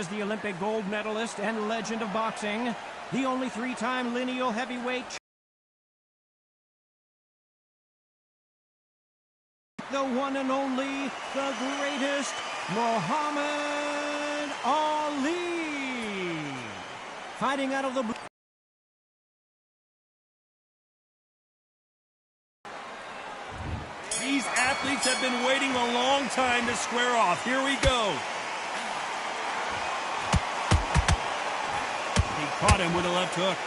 is the Olympic gold medalist and legend of boxing, the only three-time lineal heavyweight, the one and only, the greatest, Muhammad Ali. Fighting out of the blue. These athletes have been waiting a long time to square off. Here we go. He caught him with a left hook.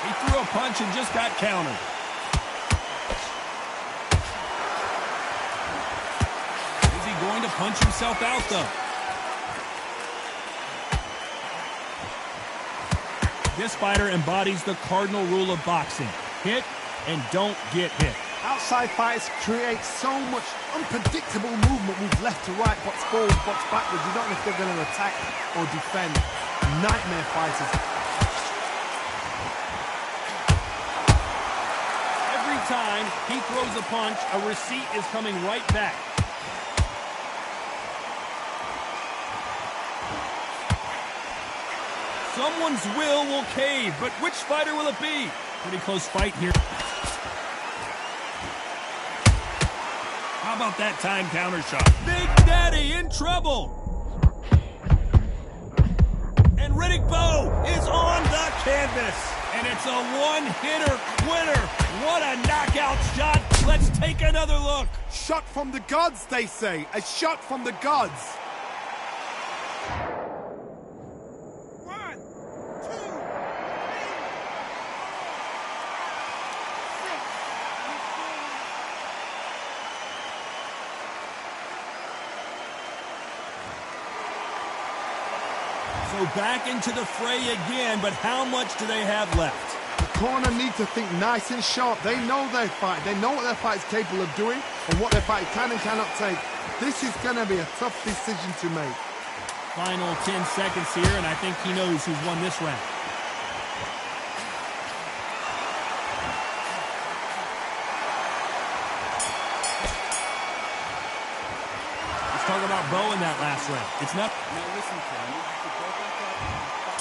He threw a punch and just got countered. Is he going to punch himself out, though? This fighter embodies the cardinal rule of boxing. Hit and don't get hit. Outside fighters create so much unpredictable movement, move left to right, box forward, box backwards. You don't know if they're going to attack or defend. Nightmare fighters. Every time he throws a punch, a receipt is coming right back. Someone's will cave, but which fighter will it be? Pretty close fight here. How about that time counter shot? Big Daddy in trouble. And Riddick Bowe is on the canvas. And it's a one-hitter quitter. What a knockout shot. Let's take another look. Shot from the gods, they say. A shot from the gods. So back into the fray again, but how much do they have left? The corner need to think nice and sharp. They know their fight. They know what their fight is capable of doing and what their fight can and cannot take. This is going to be a tough decision to make. Final 10 seconds here, and I think he knows who's won this round. Let's talk about Bowe in that last round. It's not... Now listen, Ken.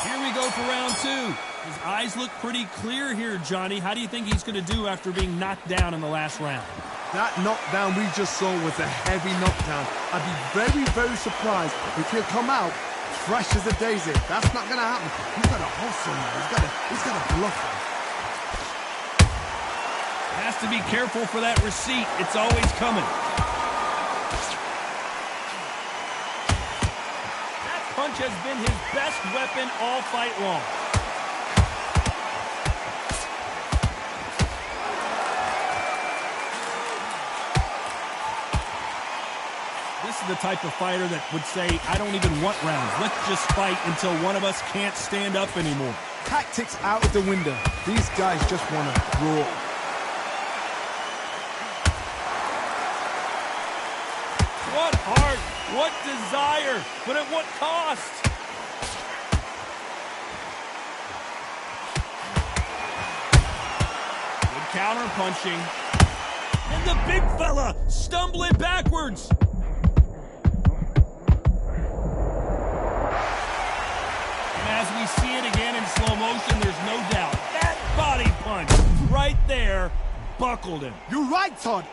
Here we go for round two. His eyes look pretty clear here, Johnny. How do you think he's going to do after being knocked down in the last round? That knockdown we just saw was a heavy knockdown. I'd be very, very surprised if he'll come out fresh as a daisy. That's not going to happen. He's got to hustle now. He's got to bluff him. Has to be careful for that receipt. It's always coming. Punch has been his best weapon all fight long. This is the type of fighter that would say, I don't even want rounds. Let's just fight until one of us can't stand up anymore. Tactics out of the window. These guys just want to brawl. What heart, what desire, but at what cost? Good counter punching. And the big fella stumbling backwards. And as we see it again in slow motion, there's no doubt. That body punch right there buckled him. You're right, Todd.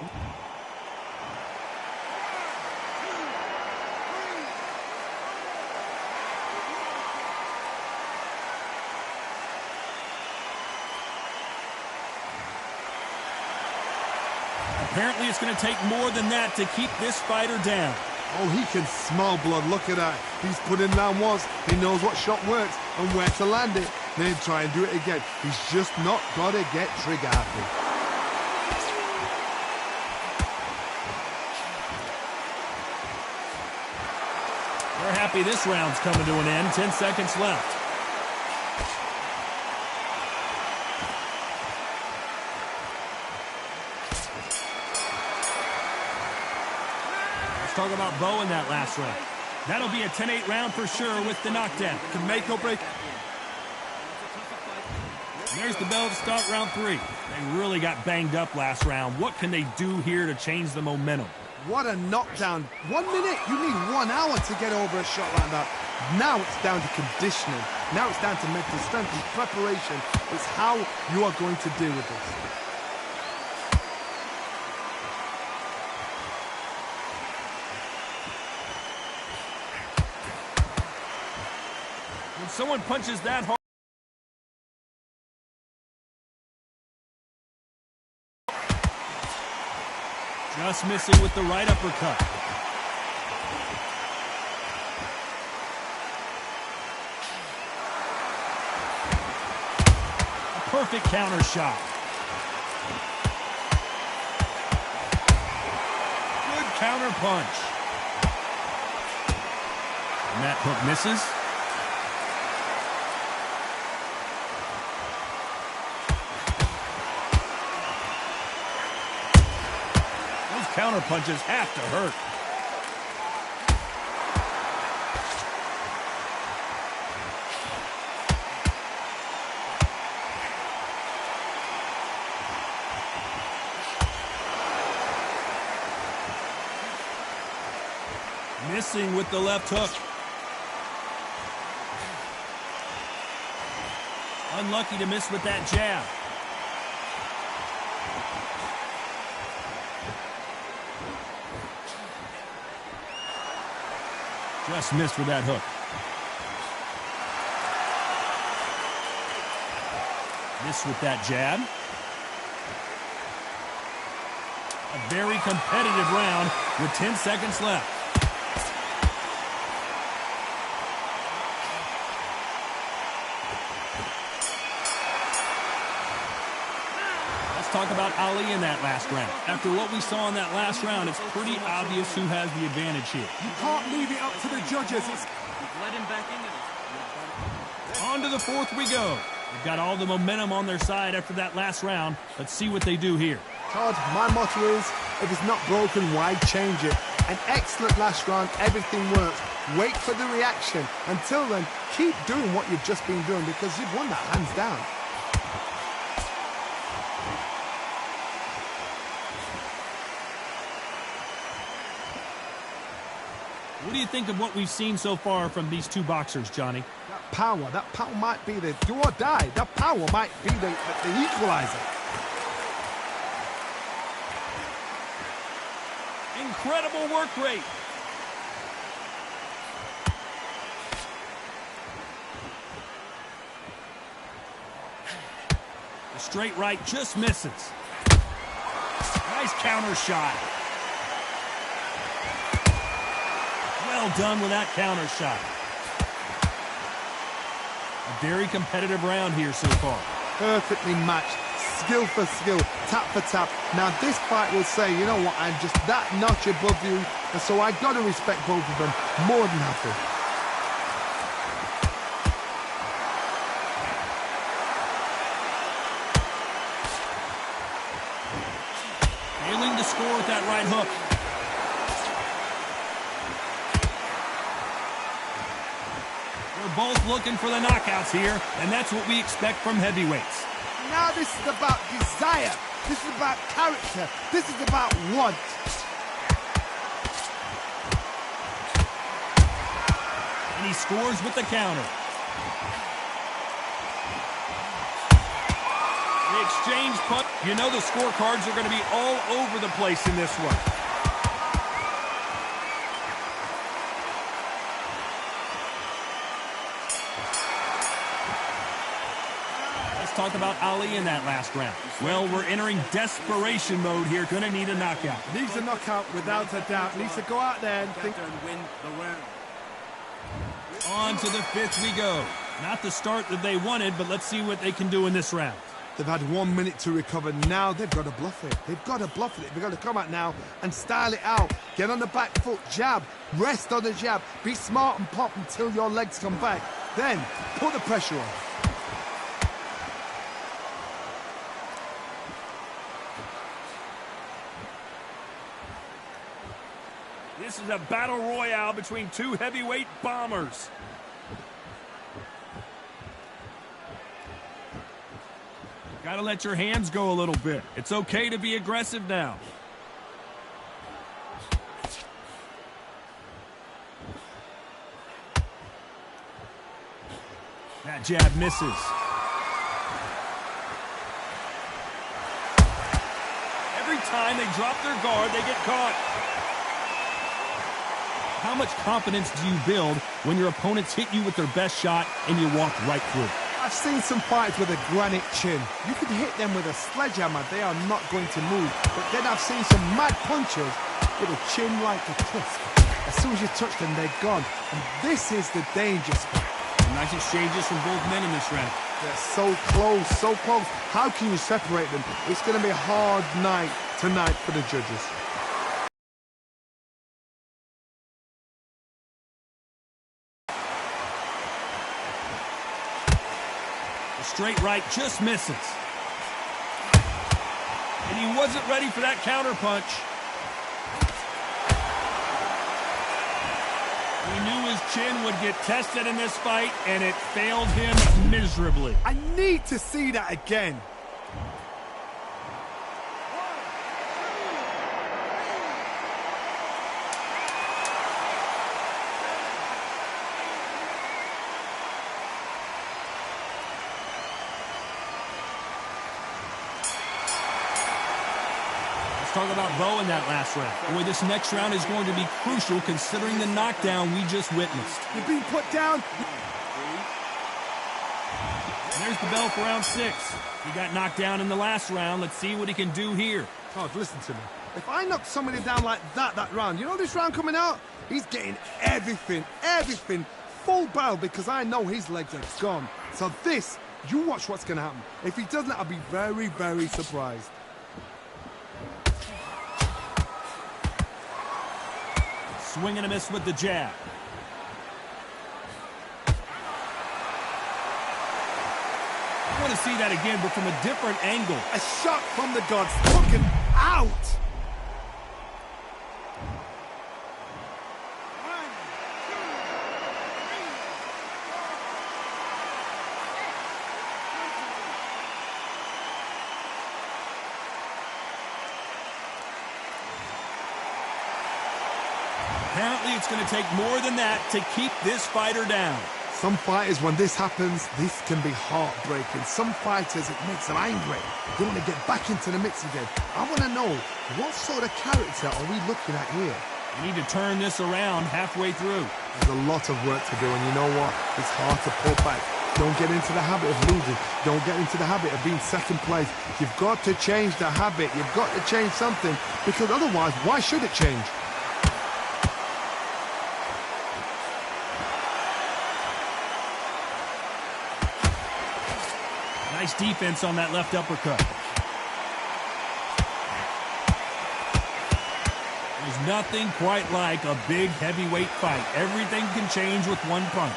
Apparently it's going to take more than that to keep this fighter down. Oh, he can smell blood. Look at that. He's put in down once. He knows what shot works and where to land it. Then try and do it again. He's just not got to get trigger happy. We're happy this round's coming to an end. 10 seconds left. Talk about Bowe in that last round. That'll be a 10-8 round for sure with the knockdown. Can make or break. There's the bell to start round three. They really got banged up last round. What can they do here to change the momentum? What a knockdown. 1 minute, you need 1 hour to get over a shot like that. Now it's down to conditioning. Now it's down to mental strength and preparation. It's how you are going to deal with this. When someone punches that hard, just missing with the right uppercut. A perfect counter shot. Good counter punch. And that hook misses. Counter punches have to hurt. Missing with the left hook. Unlucky to miss with that jab. Just missed with that hook. Missed with that jab. A very competitive round with 10 seconds left. Let's talk about Ali in that last round. After what we saw in that last round, it's pretty obvious who has the advantage here. You can't leave it up to the judges. Let him back into this. On to the fourth we go. They've got all the momentum on their side after that last round. Let's see what they do here. Todd, my motto is, if it's not broken, why change it? An excellent last round, everything works. Wait for the reaction. Until then, keep doing what you've just been doing because you've won that hands down. What do you think of what we've seen so far from these two boxers, Johnny? That power might be the do or die. That power might be the equalizer. Incredible work rate. The straight right just misses. Nice counter shot. Well done with that counter shot. A very competitive round here so far. Perfectly matched. Skill for skill. Tap for tap. Now this fight will say, you know what, I'm just that notch above you. And so I got to respect both of them more than happy. Failing to score with that right hook. Both looking for the knockouts here, and that's what we expect from heavyweights. Now this is about desire. This is about character. This is about want. And he scores with the counter. The exchange punch. You know the scorecards are going to be all over the place in this one. Talk about Ali in that last round. Well, we're entering desperation mode here. Gonna need a knockout. Needs a knockout without a doubt. Needs to go out there and think. Win the round. On to the fifth we go. Not the start that they wanted, but let's see what they can do in this round. They've had 1 minute to recover. Now they've got to bluff it. They've got to bluff it. They've got to come out now and style it out. Get on the back foot, jab, rest on the jab. Be smart and pop until your legs come back. Then put the pressure on. This is a battle royale between two heavyweight bombers. Gotta let your hands go a little bit. It's okay to be aggressive now. That jab misses. Every time they drop their guard, they get caught. How much confidence do you build when your opponents hit you with their best shot and you walk right through? I've seen some fighters with a granite chin. You could hit them with a sledgehammer, they are not going to move. But then I've seen some mad punchers with a chin like a crisp. As soon as you touch them, they're gone. And this is the danger spot. Nice exchanges from both men in this round. They're so close, so close. How can you separate them? It's going to be a hard night tonight for the judges. The straight right just misses. And he wasn't ready for that counter punch. He knew his chin would get tested in this fight, and it failed him miserably. I need to see that again. Talk about Bo in that last round. Boy, this next round is going to be crucial considering the knockdown we just witnessed. You're being put down. And there's the bell for round 6. He got knocked down in the last round. Let's see what he can do here. Todd, listen to me. If I knock somebody down like that round, you know this round coming out? He's getting everything, full barrel because I know his legs are gone. So this, you watch what's going to happen. If he doesn't, I'll be very, very surprised. Swing and a miss with the jab. I want to see that again, but from a different angle. A shot from the gods, looking out. Apparently, it's going to take more than that to keep this fighter down. Some fighters, when this happens, this can be heartbreaking. Some fighters, it makes them angry. They want to get back into the mix again. I want to know, what sort of character are we looking at here? We need to turn this around halfway through. There's a lot of work to do, and you know what? It's hard to pull back. Don't get into the habit of losing. Don't get into the habit of being second place. You've got to change the habit. You've got to change something, because otherwise, why should it change? Nice defense on that left uppercut. There's nothing quite like a big heavyweight fight. Everything can change with one punch.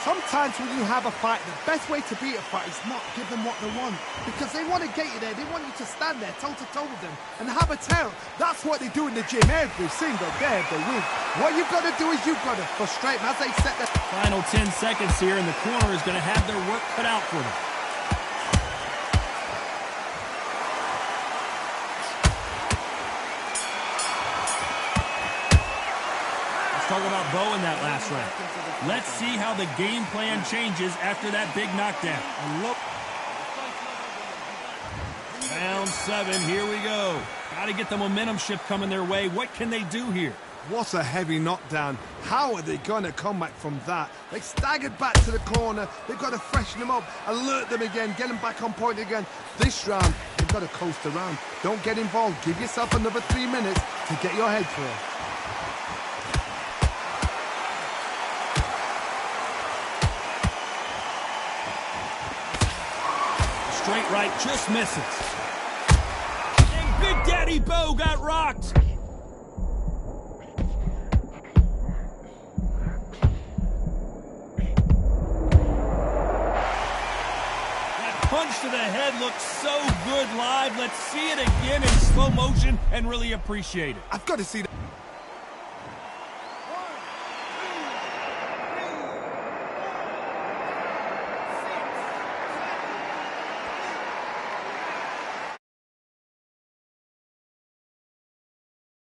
Sometimes when you have a fight, the best way to beat a fight is not give them what they want. Because they want to get you there. They want you to stand there toe-to-toe with them and have a tell. That's what they do in the gym every single day if they win. What you've got to do is you've got to frustrate them as they set the... Final 10 seconds here, and the corner is going to have their work cut out for them. Talk about Bo in that last round. Let's see how the game plan changes after that big knockdown. Round 7, here we go. Got to get the momentum shift coming their way. What can they do here? What a heavy knockdown. How are they going to come back from that? They staggered back to the corner. They've got to freshen them up, alert them again, get them back on point again. This round, they've got to coast around. Don't get involved. Give yourself another 3 minutes to get your head clear. Straight right just misses. And Big Daddy Bo got rocked. That punch to the head looks so good live. Let's see it again in slow motion and really appreciate it. I've got to see that.